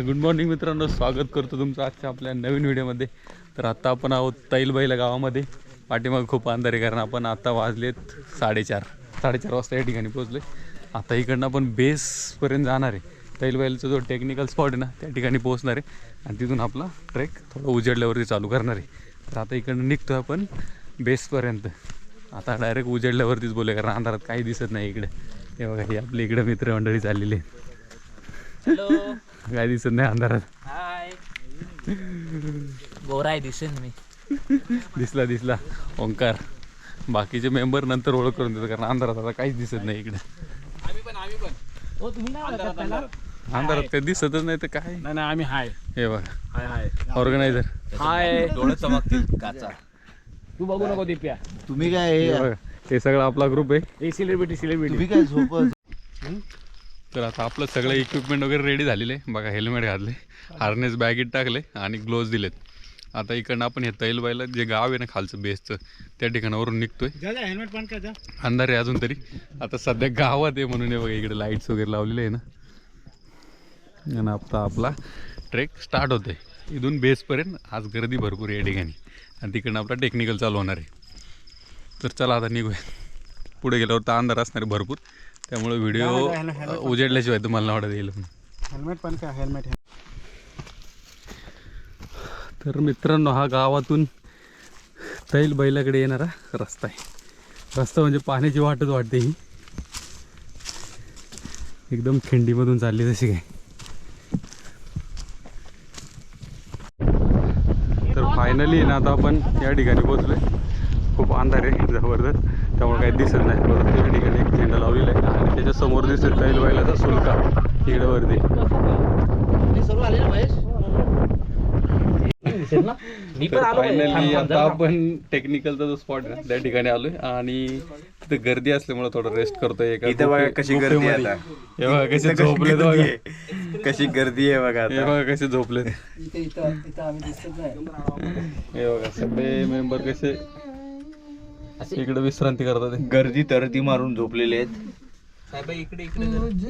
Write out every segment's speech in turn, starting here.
Good morning मित्रांनो, स्वागत करतो तुमचं आजच्या आपल्या नवीन व्हिडिओमध्ये. तर आत्ता आपण आहोत तैलबैला गावामध्ये. पाठीमाग खूप अंधार आहे कारण आपण आता वाजलेत 4:30 वाजता या ठिकाणी पोहोचले. आता इकडनं आपण बेसपर्यंत जाणार आहे. तैलबैलाचा जो टेक्निकल स्पॉट आहे ना त्या ठिकाणी पोहोचणार आहे आणि तिथून आपला ट्रेक थोडं उजेडल्यावरती चालू करणार आहे. तर आता इकडनं निघतो आपण बेसपर्यंत. आता डायरेक्ट उजेडल्यावरतीच बोलूया कारण अंधारात काही दिसत नाही इकडे. हे बघा, ही आपली इकडे मित्रमंडळी चाललेली आहे. हॅलो, काय दिसत नाही अंधारात. हाय. गोराय दिसेन मी. दिसला ओंकार. बाकीचे मेंबर नंतर ओळख करून देतो कारण अंधारात आता काहीच दिसत नाही इकडे. आम्ही पण ओ तुम्ही नाही ओळखत त्याला? अंधारात काही दिसतच नाही तर काय. नाही आम्ही हाय. हे बघा, हाय ऑर्गनायझर. हाय. डोळे चमकतील काचा. तू बघू नको दिप्या. तुम्ही काय हे सगळं आपला ग्रुप आहे. ए सेलिब्रिटी तुम्ही काय झोप तर आता आपलं सगळं इक्विपमेंट वगैरे रेडी झालेलं आहे. बघा, हेल्मेट घातले, हार्नेस बॅगेत टाकले आणि ग्लोव्ज दिलेत. आता इकडनं आपण हे तैलबैला जे गाव आहे ना खालचं बेसचं त्या ठिकाणावरून निघतोय. हेल्मेट पण काय अंधार आहे अजून तरी. आता सध्या गावात आहे म्हणून हे बघा इकडे लाईट्स वगैरे लावलेले आहे ना. आणि आता आपला ट्रेक स्टार्ट होतोय इथून बेसपर्यंत. आज गर्दी भरपूर आहे या ठिकाणी आणि तिकडनं आपला टेक्निकल चालू होणार आहे. तर चला आता निघूया. पुढे गेल्यावर तर अंधार असणार आहे भरपूर, त्यामुळे व्हिडिओ उजेडल्याशिवाय तुम्हाला नाही वाटत येईल. हेल्मेट पण काय हेल्मेट. तर मित्रांनो, हा गावातून तैलबैलाकडे येणारा रस्ता आहे. रस्ता म्हणजे पाण्याची वाटच वाटते ही. एकदम खिंडीमधून चालली जशी काय. तर फायनली ना आता आपण या ठिकाणी पोहोचलोय. खूप अंधार आहे जबरदस्त, त्यामुळे काही दिसत नाही. परंतु या ठिकाणी एक झेंडा लावलेला आहे आणि त्याच्या समोर दिसत तैलबैलाचा सुलका इकडे वरती. फायनली आता आपण टेक्निकलचा जो स्पॉट आहे त्या ठिकाणी आलोय आणि तिथे गर्दी असल्यामुळे थोडं रेस्ट करतोय. कशी गर्दी आहे आता. हे बघा कसे झोपले, कशी गर्दी आहे बघा. हे बघा कसे झोपले. हे बघा सगळे मेंबर कसे इकडे विश्रांती करतात. गर्दी तरती मारून झोपलेले आहेत. साहेब इकडे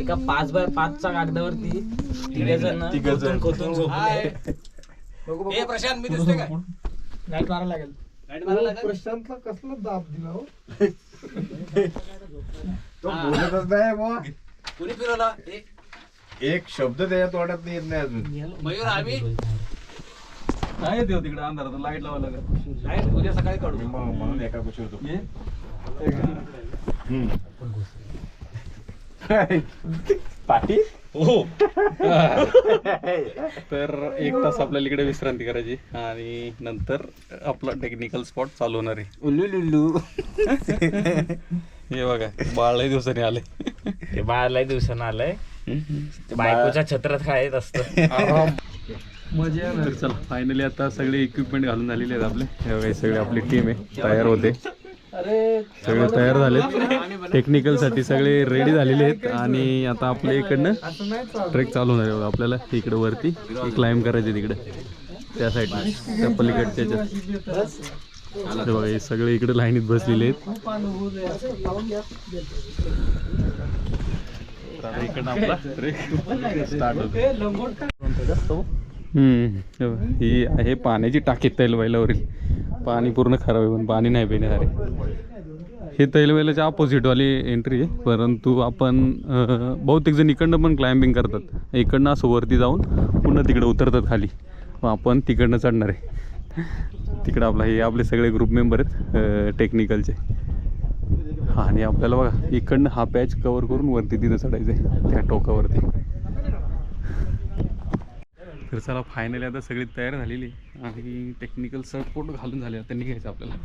एका 5x5च्या कागदावरती तिघजण खोतून झोपले. ए प्रशांत, मी दिसते काय? लाईट मारायला लागेल. प्रशांतला कसला दाब दिला हो. तो बोलतच नाही बुवा. कुणी फिरवला? एक शब्द त्याच्या तोंडात येत नाही अजून. मयूर, आम्ही काय येते तिकडे अंधारात लाईट लावायला लागेल. लाईट उद्या सकाळी काढू. म्हणून एका कुशीवर होतो. पाटी हो. तर 1 तास आपल्याला इकडे विश्रांती करायची आणि नंतर आपला टेक्निकल स्पॉट चालू होणार आहे. उल्लू हे बघा, बाळ लई दिवसांनी आले. ते बाळाला दिवसानं आलंय. बायकोच्या छत्रात काय येत असतं. तर चला फायनली आता सगळे इक्विपमेंट घालून झालेले आहेत आपले. हे बघा, सगळे आपली टीम आहे, तयार होते. सगळे तयार झालेत टेक्निकलसाठी, सगळे रेडी झालेले आहेत आणि आता आपल्या इकडनं ट्रेक चालू होणार आहे. आपल्याला इकडे वरती क्लाइंब करायचे तिकडे त्या साईडला, त्या पलीकडच्या बघा. हे सगळे इकडे लाईनीत बसलेले आहेत. इकडनं आपला ट्रेक स्टार्ट होतो. ही आहे पाण्याची टाकी तैलबैलावरील. पाणी पूर्ण खराब आहे पण पाणी नाही पिण्यासारे. हे तैलबैलाच्या अपोजिटवाली एंट्री आहे, परंतु आपण बहुतेक जण इकडनं पण क्लाइम्बिंग करतात. इकडनं असं वरती जाऊन पुन्हा तिकडे उतरतात खाली. मग आपण तिकडनं चढणार आहे. तिकडं आपला हे आपले सगळे ग्रुप मेंबर आहेत टेक्निकलचे. हां, आणि आपल्याला बघा इकडनं हा पॅच कवर करून वरती तिथं चढायचं आहे त्या टोकावरती. तर चला फायनली आता सगळी तयार झालेली आणि टेक्निकल सपोर्ट घालून झाले. आता निघायचं आपल्याला.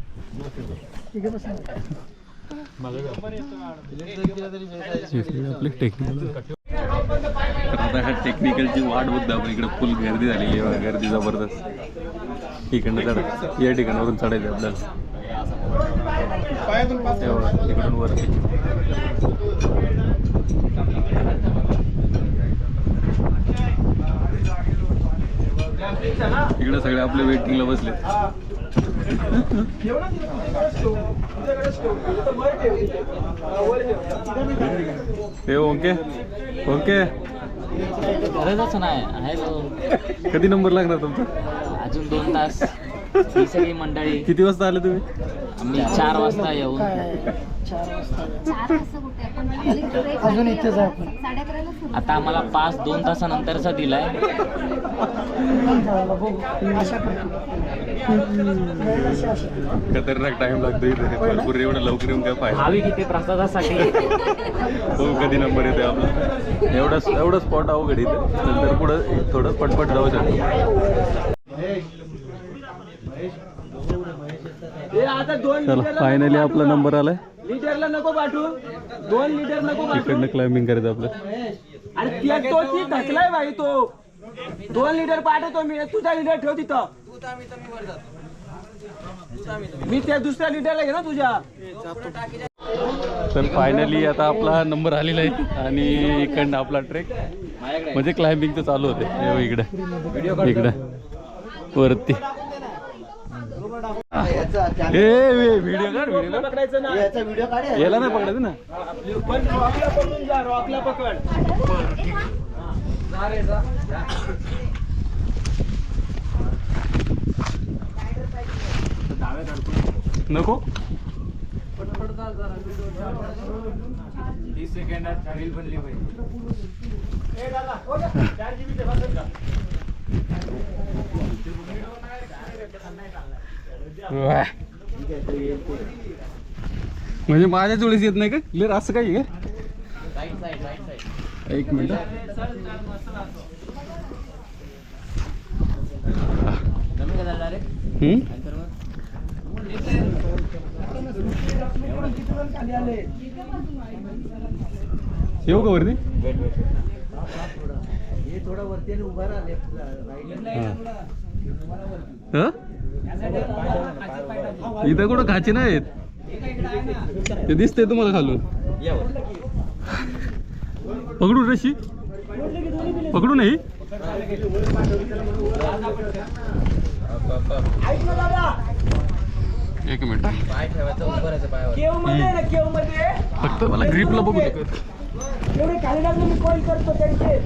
आपले टेक्निकल. तर आता ह्या टेक्निकलची वाट बघतो आपण. इकडे फुल गर्दी झालेली आहे, गर्दी जबरदस्त. इकडनं चढायचं, या ठिकाणावरून चढायचं आपल्याला. इकडून वरती इकडे सगळे आपले वेटिंगला बसले. हे ओके ओके गरजच नाही आहे तो. कधी नंबर लागणार तुमचा? अजून 2 तास. ही सगळी मंडळी. किती वाजता आले तुम्ही? आम्ही 4 वाजता येऊ. अजून इथेच आहे आपण. आता आम्हाला पास 2 तासानंतरचा दिलाय. खतरनाक टाइम लागतो इथे. भरपूर एवढं लवकर येऊन काय फायदा. हवी किती प्रसादासाठी. हो कधी नंबर येते आपला. एवढं स्पॉट अवघड इथे. नंतर पुढं थोडं पटपट जाऊ शकतो. चला फायनली आपला नंबर आलाय. लिटरला नको पाठवू. 2 लिटर नको पाठवू. इकडनं क्लाइम्बिंग करायचं आपलं. अरे तो ती ढकलाय भाई तो. 2 लिटर पाठवतो मी. तुझा लिटर ठेव तिथं. मी त्या दुसऱ्या लिटरला घे ना तुझ्या. तर फायनली आता आपला नंबर आलेला आहे आणि इकडनं आपला ट्रेक म्हणजे क्लाइम्बिंग तर चालू होते. हे इकडं इकडं वरती. व्हिडिओ काढ. पकडायचं ना. याचा व्हिडिओ काढ. याला नाही पकडायचं ना. पण रॉकला पकडून जा. रॉकला पकड. जा रे जा. नको 30 सेकंदात रील बनली पाहिजे. म्हणजे माझ्या जोडीस येत नाही का क्लिअर असं काही आहे का? एक मिनिट. येऊ का वरती? इथं कुठं खाचे नाहीत. ते दिसतंय तुम्हाला खालून. पकडू रशी पकडू नाही. एक मिनिट. पाय ठेवायचा उभं पायावर. फक्त मला ग्रिपला बघू दे. एवढे खाली लागले मी कॉल करतो त्यांचे.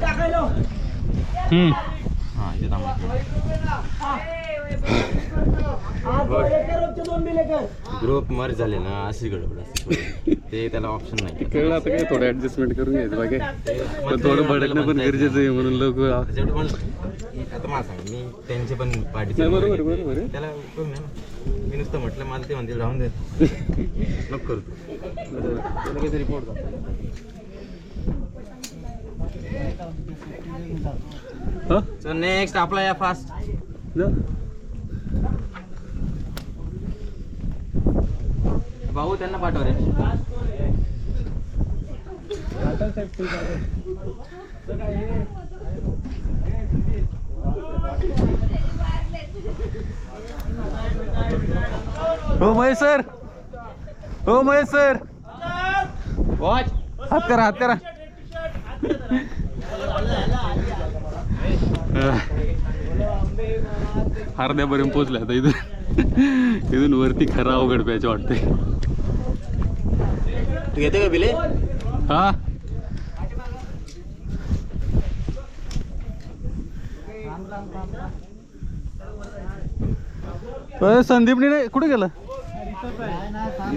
टाकायला. ग्रुप मर्ज झाले ना अशी गडबड असते. ते त्याला ऑप्शन नाही. कळलं आता काय थोडं ऍडजस्टमेंट करून घ्यायचं बाकी. पण थोडं भडकणं पण गरजेचं आहे म्हणून लोक. आता मला सांग मी त्यांचे पण पार्टी बरोबर बरोबर आहे. त्याला उपयोग नाही ना. मी नुसतं म्हटलं मला ते म्हणतील राहून दे नको करू. त्याला काहीतरी रिपोर्ट सो नेक्स्ट आपला या फास्ट. भाऊ त्यांना पाठव रे. हो महेश सर. हो महेश सर. वॉच. हात करा हात करा. अर्ध्यापर्यंत पोहोचले आता. इथून वरती खरा अवघड प्यायचं वाटतंय. तू घेते का बिले? हा संदीपने नाही कुठे गेला?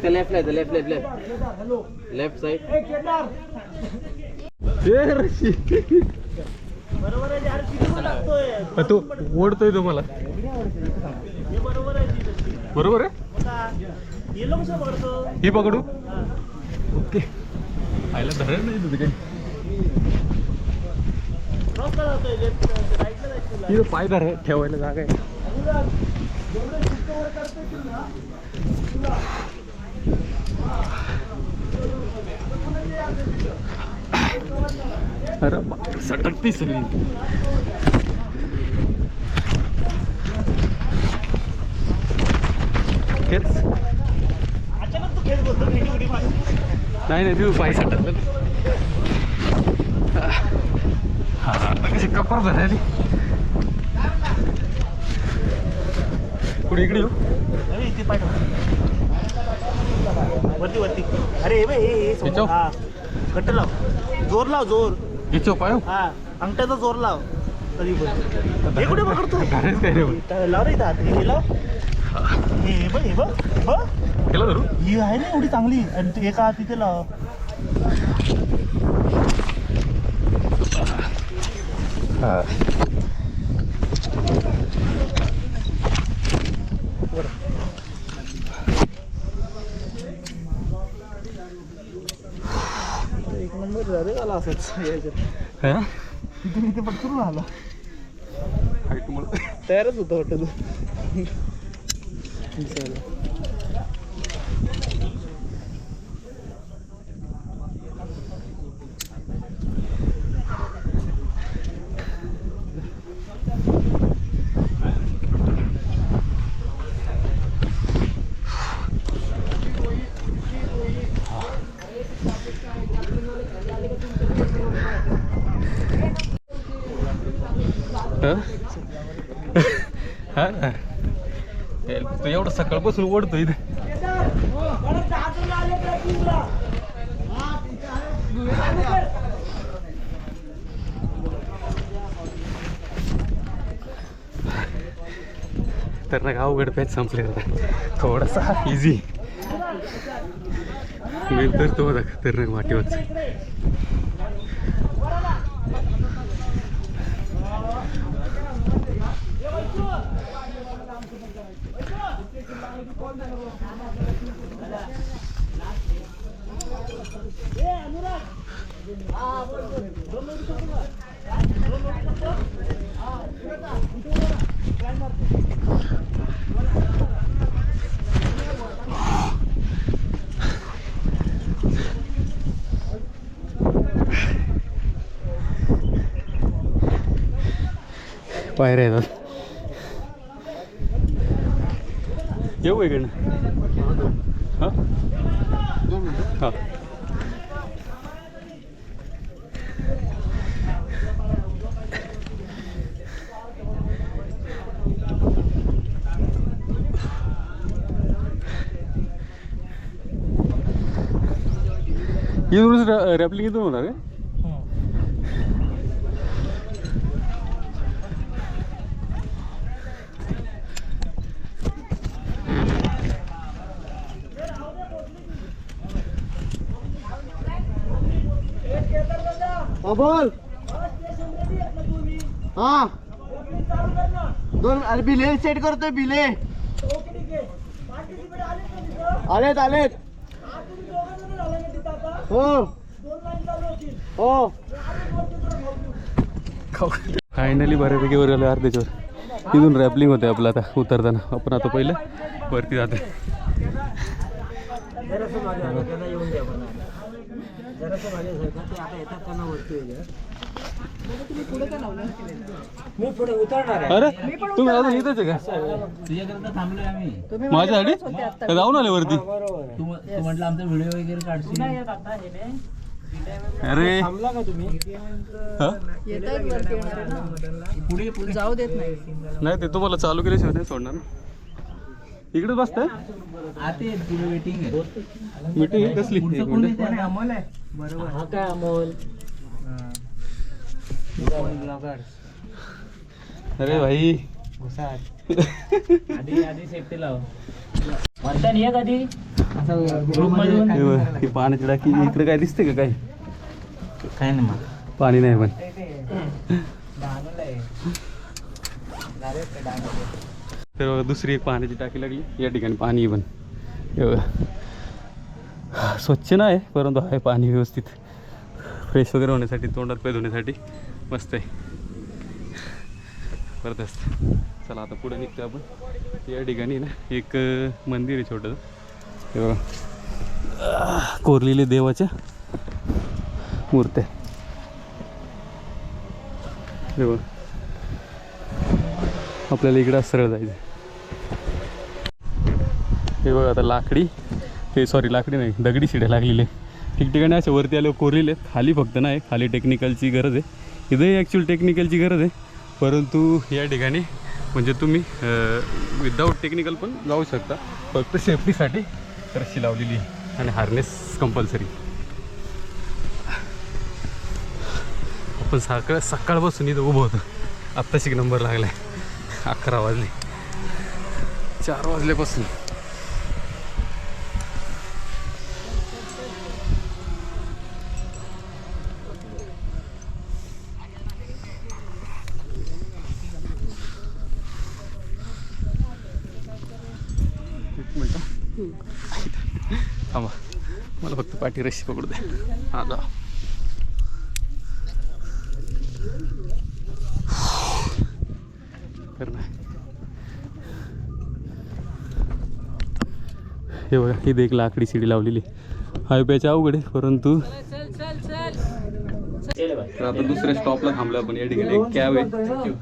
Left left left left side. तू ओढतोय तुम्हाला बरोबर आहे. ही पकडू. ओके. आयला धरण नाही तुझं काही. पाय धर ठेवायला जागा आहे. अरे सटकती सगळी. नाही नाही तू पाय सटकलं. हा कशी कपर भरायली. पुढे इकडे येऊ. वरती वरती. अरे हे कट्ट लाव. जोर लाव जोर. इच्छो पाय हा अंगठ्याचा जोर लाव कधी पण. हे कुठे पकडतो काय रे लाव रे इथं हात. हे लाव. हे बघ हे बघ बघ. केलं धरू ही आहे ना एवढी चांगली आणि तू एका हात तिथे लाव. एक नंबर झाले झाला असंच हा तिथे इथे पटकरून आला. काय तुम्हाला तयारच होतं वाटतं हा ना तू एवढं सकाळपासून ओढतो इथे. तर ना अवघड पॅच संपले थोडासा इझी नंतर तो बघा खतरनाक वाटेवरच. पायऱ्या येतात. येऊ इकडनं. हां हां इथूनच रॅपलिंग इथून होणार का? बोल. हा दोन अरे बिले सेट करतोय बिले. आलेत आलेत. हो हो फायनली बऱ्यापैकी वर गेलो अर्ध्याच्यावर. तिथून रॅपलिंग होते आपलं आता उतरताना. आपण आता पहिलं वरती जाते. अरे तुम्ही अजून इथेच आहे का? थांबलोय आम्ही माझ्यासाठी जाऊन आले वरती. तू म्हटलं आमचा व्हिडिओ वगैरे काढशील. अरे थांबला का तुम्ही? पुढे पुढे जाऊ देत नाही. नाही ते तुम्हाला चालू केल्याशिवाय नाही सोडणार ना. इकडे बसताय आते तुला वेटिंग आहे. मीटिंग आहे कसली? पुढचं कोण आहे? कोण आहे? अमोल आहे. बरोबर. हा काय अमोल? अरे भाई आधी आधी सेफ्टी लाव. वर्षान ये कधी असं ग्रुप मधून हे बघ, ही पाण्याची टाकी इकडे काय दिसते का काही? काय नाही मग पाणी नाही पण. तर बघा, दुसरी एक पाण्याची टाकी लागली या ठिकाणी. पाणी पण हे बघा, स्वच्छ नाही परंतु आहे पाणी व्यवस्थित. फ्रेश वगैरे होण्यासाठी, तोंडात पाय धुण्यासाठी मस्त आहे. परत असतं. चला आता पुढे निघतो आपण. या ठिकाणी ना एक मंदिर आहे छोटं. हे बघा, कोरलेले देवाच्या मूर्त्या. हे बघा, आपल्याला इकडं सरळ जायचं. हे बघा आता लाकडी, हे सॉरी लाकडी नाही, दगडी शिड्या लागलेले. ठिकठिकाणी असे वरती आले कोरलेले. खाली फक्त नाही, खाली टेक्निकलची गरज आहे. इथंही ॲक्च्युअल टेक्निकलची गरज आहे, परंतु या ठिकाणी म्हणजे तुम्ही विदाऊट टेक्निकल पण जाऊ शकता. फक्त सेफ्टीसाठी रस्सी लावलेली आहे आणि हार्नेस कंपल्सरी. आपण सकाळपासून इथं उभं होतं. आत्ताशी नंबर लागलाय 11 वाजले. 4 वाजल्यापासून. एक मिनिट थांबा, मला फक्त पाठी रशी पकडू द्या. हा जा. हे बघा, इथे एक लाकडी शिडी लावलेली. हायप्याच्या अवघड आहे, परंतु तर आता दुसऱ्या स्टॉपला थांबलो आपण. या ठिकाणी एक कॅब आहे,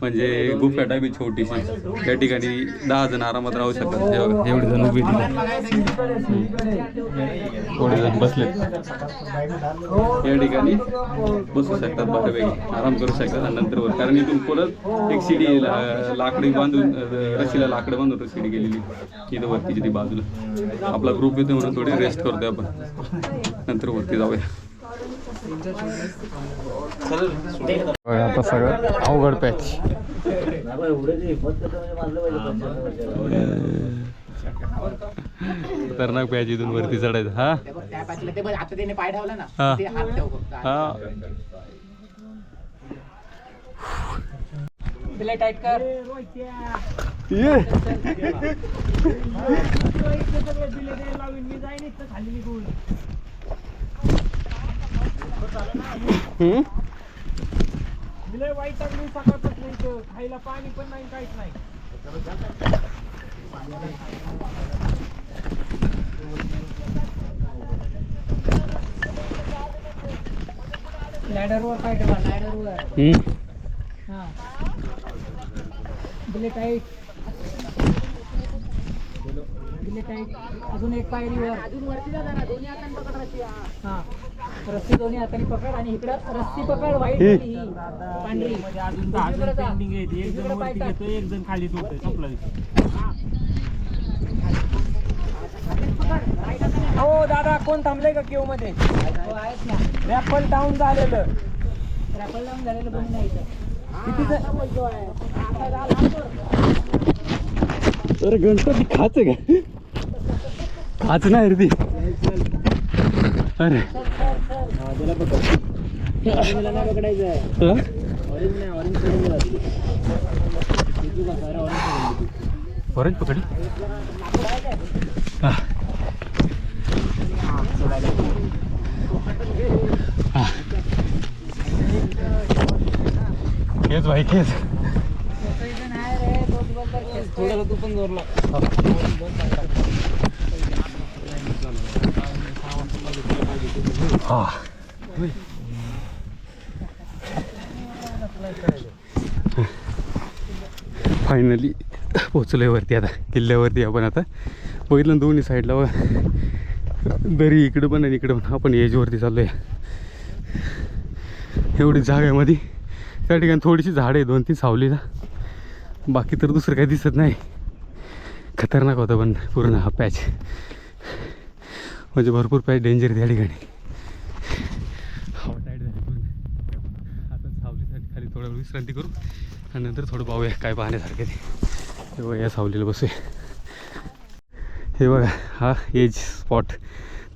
म्हणजे गुफा टाईप आहे छोटीशी. या ठिकाणी 10 जण आरामात राहू शकतात. एवढे जण उभे थोडे जण बसलेत. या ठिकाणी बसू शकतात, बऱ्यापैकी आराम करू शकतात. आणि नंतर वर, कारण इथून परत एक शिडी लाकडी बांधून, रशीला लाकडं बांधून शिडी गेलेली इथं वरतीची ती बाजूला. आपला ग्रुप येतो म्हणून थोडी रेस्ट करतोय आपण, नंतर वरती जाऊया. आता सगळं अवघड पॅच. खतरनाक पॅच इथून वरती चढायचं. हा पाय ठेवला ना. हा टाईट कर. खायला पाणी पण नाही, काहीच नाही. लॅडरवर काय ठेवा, लॅडरवर. हा दिले टाईट, दिले टाईट. अजून एक पायरीवर, अजून वरती जा जरा. दोन्ही हातांनी पकड रस्सी. हा रस्सी दोन्ही हातांनी पकड आणि इकडं रस्सी पकड. वाईट ही पांढरी म्हणजे अजून पेंडिंग आहे. एक जण वरती घेतो, एक जण खाली सोडतोय. संपलं. हो दादा, कोण थांबलंय का क्यू मध्ये? आहेत ना. रॅपल डाऊन झालेलं, रॅपल डाऊन झालेलं पण नाही इथं. अरे गणपती खाच आहे का? खाच नाही रे ती. अरे ऑरेंज पकडी. खेच भाई खेच. थोडं तू पण जोरला. फायनली पोचलोय वरती. आता किल्ल्यावरती आपण आता बघितलं दोन्ही साईडला बघा, दरी इकडं पण आणि इकडं पण. आपण एजवरती चाललोय. एवढी जागेमध्ये त्या ठिकाणी थोडीशी झाडं आहे, 2-3 सावलीला. बाकी तर दुसरं काही दिसत नाही. खतरनाक होतं पण पूर्ण हा पॅच, म्हणजे भरपूर पॅच डेंजर त्या ठिकाणी. हवा टाईट झाली पूर्ण. आता सावलीसाठी खाली थोडं विश्रांती करू आणि नंतर थोडं पाहूया काय पाहण्यासारखं ते. तेव्हा या सावलीला बसूया. हे बघा, हा एज स्पॉट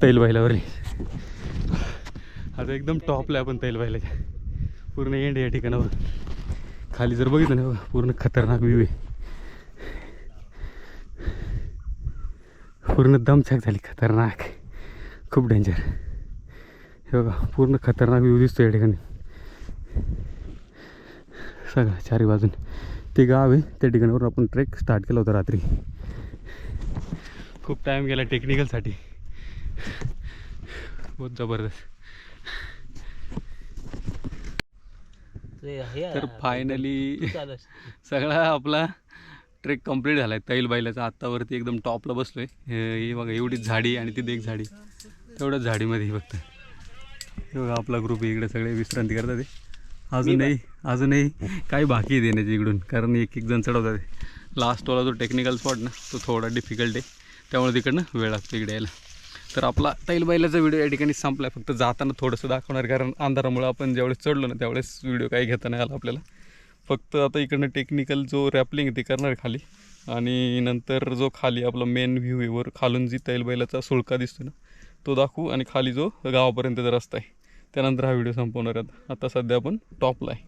तैलबाईलावरील. आता एकदम टॉपला आपण तैलबाईलाच्या. पूर्ण एंड या ठिकाणावर. खाली जर बघितलं ना बघा, पूर्ण खतरनाक व्ह्यू आहे. पूर्ण दमछाक झाली, खतरनाक, खूप डेंजर. हे बघा, पूर्ण खतरनाक व्ह्यू दिसतो या ठिकाणी. सगळं चारी बाजून ते गाव आहे. त्या ठिकाणावर आपण ट्रेक स्टार्ट केला होता रात्री. खूप टाईम गेला टेक्निकलसाठी, बहुत जबरदस्त. तर फायनली सगळा आपला ट्रेक कंप्लीट झाला आहे तैलबाईलाचा. आत्तावरती एकदम टॉपला बसलो आहे. हे बघा, एवढीच झाडी आणि तिथे एक झाडी, तेवढ्याच झाडीमध्ये फक्त. हे बघा, आपला ग्रुप इकडे सगळे विश्रांती करतात. अजूनही काही बाकी आहे देण्याची इकडून, कारण एक जण चढवतात. लास्टवाला जो टेक्निकल स्पॉट ना, तो थोडा डिफिकल्ट आहे, त्यामुळे तिकडनं वेळ लागतो इकडे यायला. तर आपला तैलबैलाचा व्हिडिओ या ठिकाणी संपला आहे. फक्त जाताना थोडंसं दाखवणार, कारण अंधारामुळे आपण ज्यावेळेस चढलो ना त्यावेळेस व्हिडिओ काही घेता नाही आला आपल्याला. फक्त आता इकडनं टेक्निकल जो रॅपलिंग ते करणार खाली, आणि नंतर जो खाली आपला मेन व्ह्यू आहे वर खालून जी तैलबैलाचा सुळका दिसतो ना तो दाखवू, आणि खाली जो गावापर्यंतचा रस्ता आहे त्यानंतर हा व्हिडिओ संपवणार आहे. आता सध्या आपण टॉपला आहे.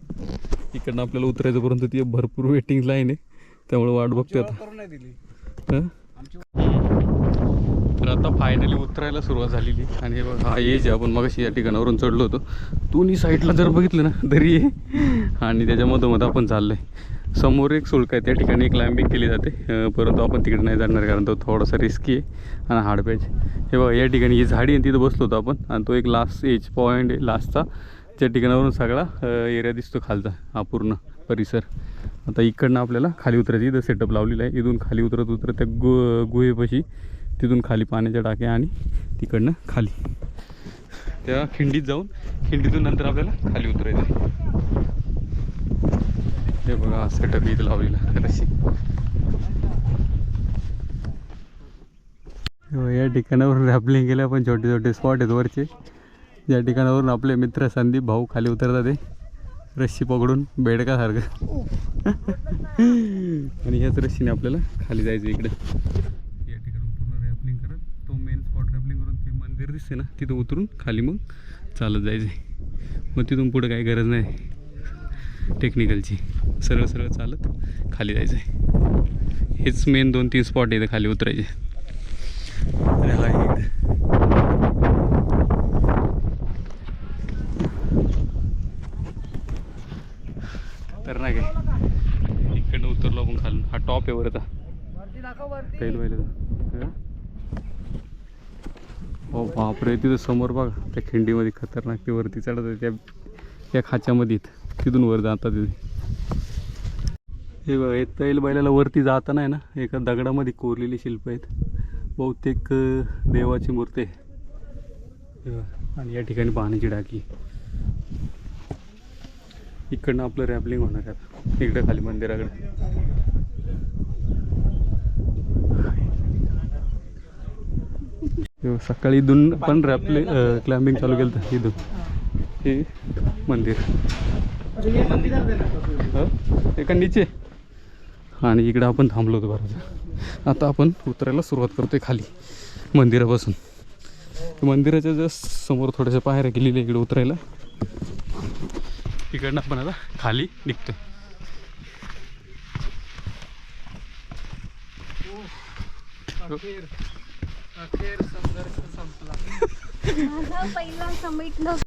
इकडनं आपल्याला उतरायचं ती भरपूर वेटिंग लाईन आहे, त्यामुळे वाट बघते आता. हं? तर आता फायनली उतरायला सुरुवात झालेली, आणि हे बघा हा एज आहे. आपण मगाशी या ठिकाणावरून चढलो होतो, दोन्ही साईडला जर बघितलं ना दरी आहे, आणि त्याच्यामधोमध आपण चाललो आहे. समोर एक सुळका आहे, त्या ठिकाणी क्लाइम्बिंग केली जाते, परंतु आपण तिकडे नाही जाणार कारण तो थोडासा रिस्की आहे आणि हार्ड. हे बघा या ठिकाणी ही झाडी आहे, तिथं बसलो होतो आपण, आणि तो एक लास्ट एज पॉईंट आहे लास्टचा, ज्या ठिकाणावरून सगळा एरिया दिसतो खालचा हा पूर्ण परिसर. आता इकडनं आपल्याला खाली उतरायची, इथं सेटअप लावलेलं आहे. इथून खाली उतरत त्या गुहेपाशी तिथून खाली पाण्याच्या टाक्या, आणि तिकडनं खाली त्या खिंडीत जाऊन खिंडीतून नंतर आपल्याला खाली उतरायचं आहे. हे बघा सेटअप इथं लावलेला रस्सी. या ठिकाणावरून रॅपलिंग केलं आपण, छोटे छोटे स्पॉट आहेत वरचे, ज्या ठिकाणावरून आपले मित्र संदीप भाऊ खाली उतरतात ते रस्सी पकडून बेडकासारखं. आणि ह्याच रस्सीने आपल्याला खाली जायचं इकडे. या ठिकाणी पूर्ण रॅपलिंग करत तो मेन स्पॉट रॅपलिंग करून ते मंदिर दिसते ना तिथं उतरून खाली मग चालत जायचं. मग तिथून पुढं काही गरज नाही टेक्निकलची, सरळ सरळ चालत खाली जायचं आहे. हेच मेन 2-3 स्पॉट आहे खाली उतरायचे. आणि हा इकडे तर नाही काय इकडनं उतरलो आपण खालून. हा टॉप आहे वरचा तैलबैलाचा. हो बापरे, तिथं समोर बघा त्या खिंडीमध्ये खतरनाक ते वरती चढत त्या खाच्यामध्ये तिथून वर जातात तिथे. हे बघा हे तैलबैलाला वरती जाताना आहे ना एका दगडामध्ये कोरलेली शिल्प आहेत, बहुतेक देवाची मूर्ती आहे. आणि या ठिकाणी पाण्याची टाकी. इकडनं आपलं रॅपलिंग होणार आहे इकडं खाली मंदिराकडे. सकाळी इथून पण क्लाइम्बिंग चालू केलं तर इथून हे मंदिर एका नीचे, आणि इकडं आपण थांबलो होतो बरं. आता आपण उतरायला सुरुवात करतोय खाली मंदिरापासून. मंदिराच्या जस्ट समोर थोड्याशा पायऱ्या गेलेल्या इकडे उतरायला. इकडनं आपण आता खाली निघतोय. माझा पहिला समिट